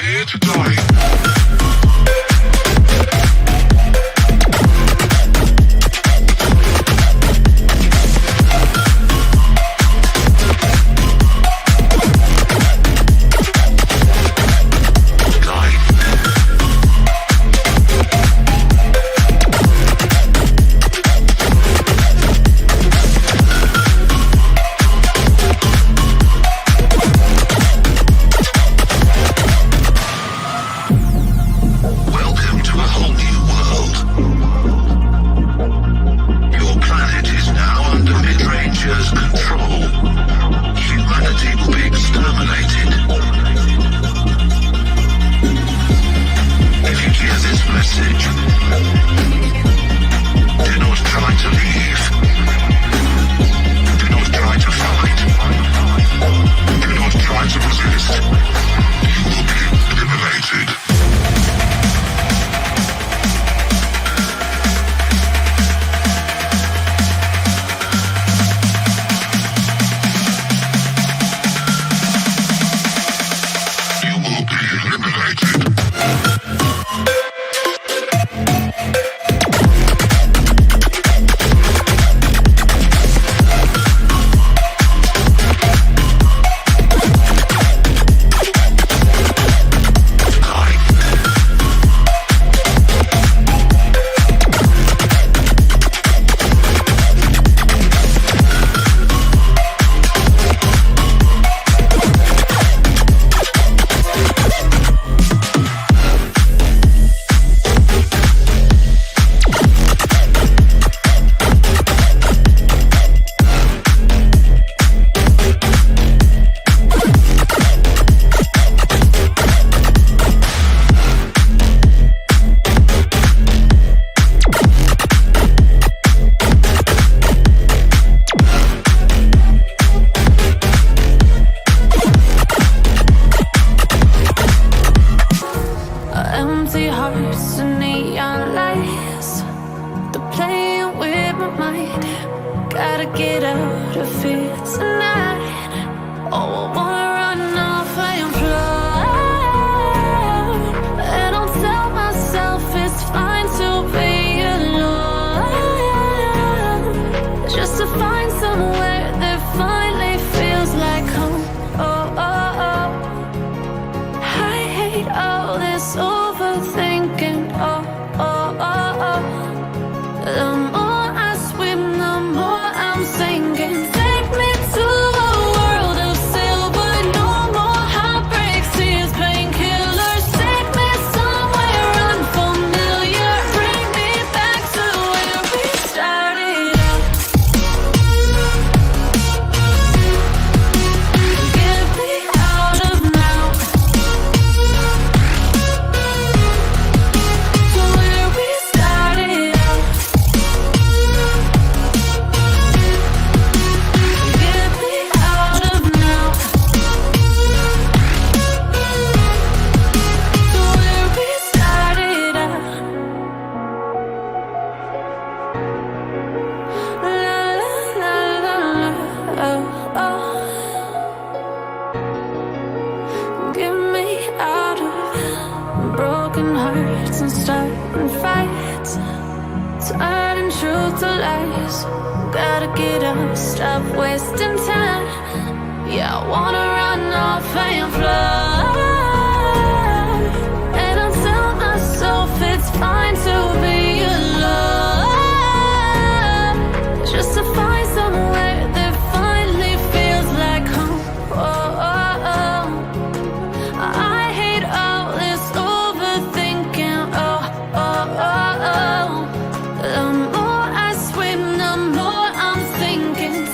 here to die.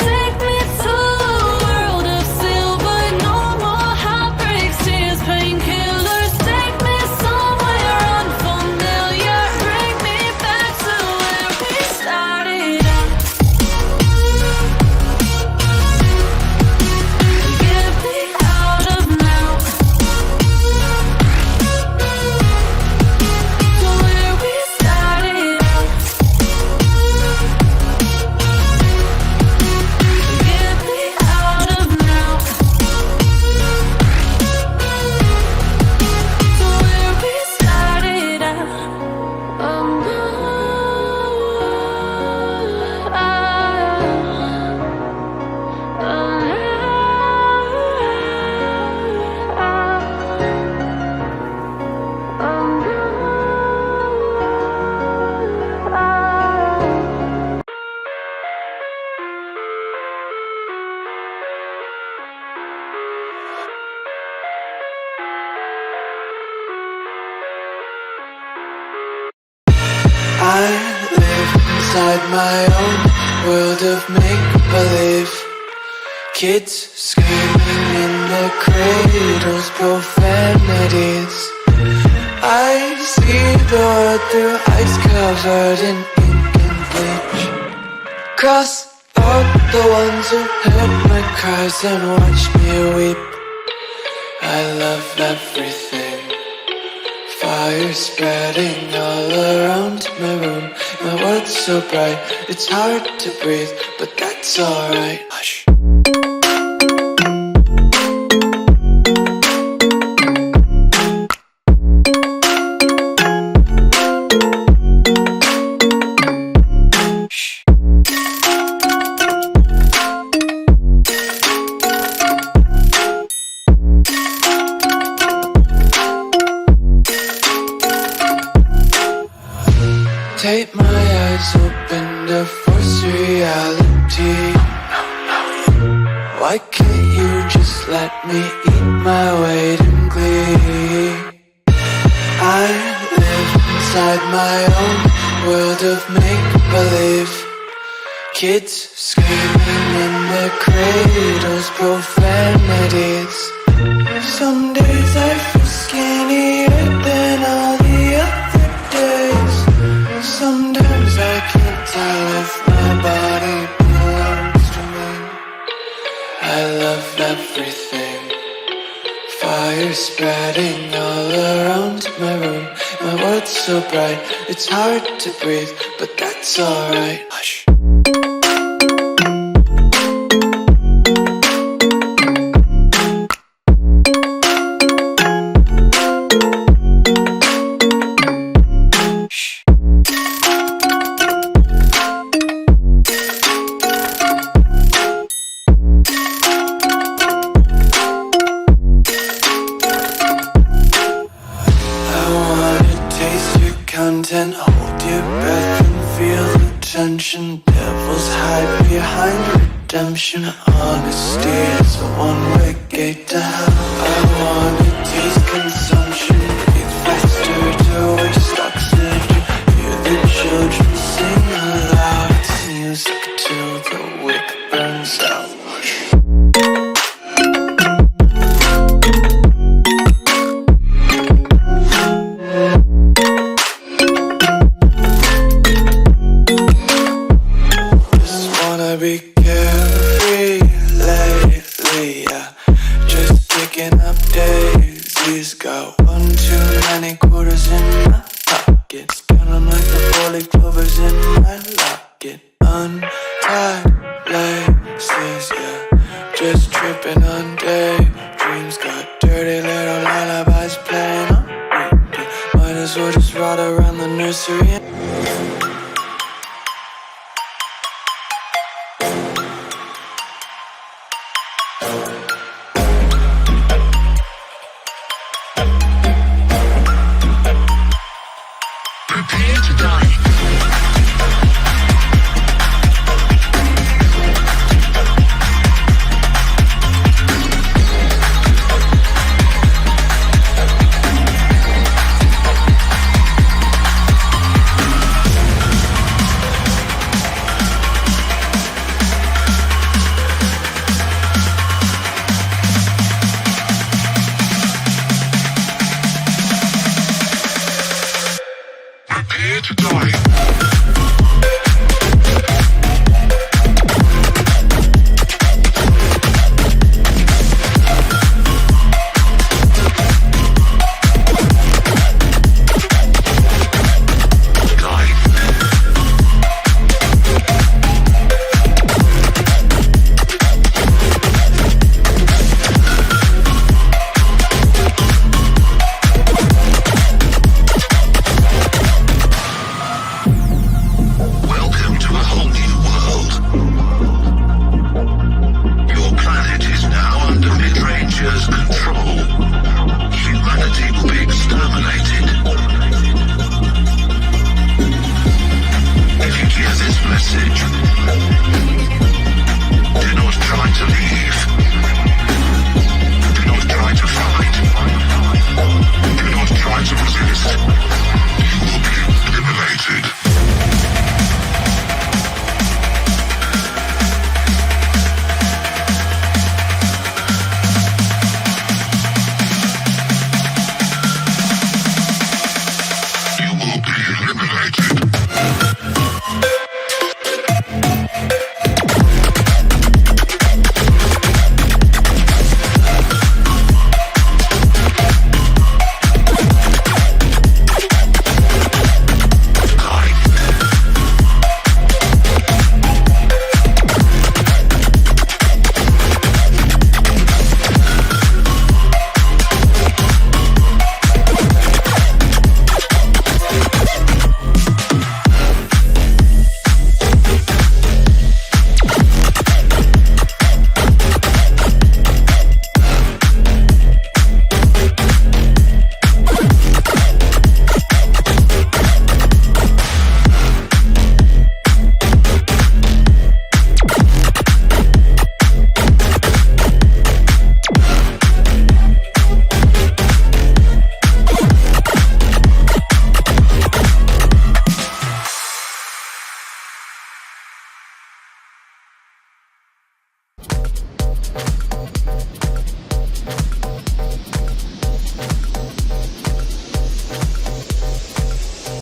Take me to a world of silver, no more heartbreaks. inside my own world of make-believe. Kids screaming in their cradles, profanities. I see the world through ice covered in ink and bleach. Cross out the ones who heard my cries and watched me weep. I love everything. Fire spreading all around my room. My world's so bright, it's hard to breathe, but that's alright. Hush. Take my eyes open to force reality. Why can't you just let me eat my weight in glee? I live inside my own world of make-believe. Kids screaming in their cradles, profanities. Some days I feel skinnier than all the other days. Sometimes I can't tell if my body belongs to me. I love everything. Fire spreading all around my room. My world's so bright, it's hard to breathe, but that's alright. Hush. Content, hold your breath and feel the tension. Devils hide behind redemption. Honesty is a one-way gate to hell. I wanna taste consumption, breathe faster to waste oxygen. Hear the children sing aloud. It's music till the wick burns out. Be carefree lately, yeah. Just kicking up daisies. Got one too many quarters in my pockets. Count 'em like the 4-leaf clovers in my locket. Untied laces, yeah. Just tripping on daydreams. Got dirty little lullabies playing on repeat. Might as well just ride around the nursery. Prepare to die. Prepare to die. Message.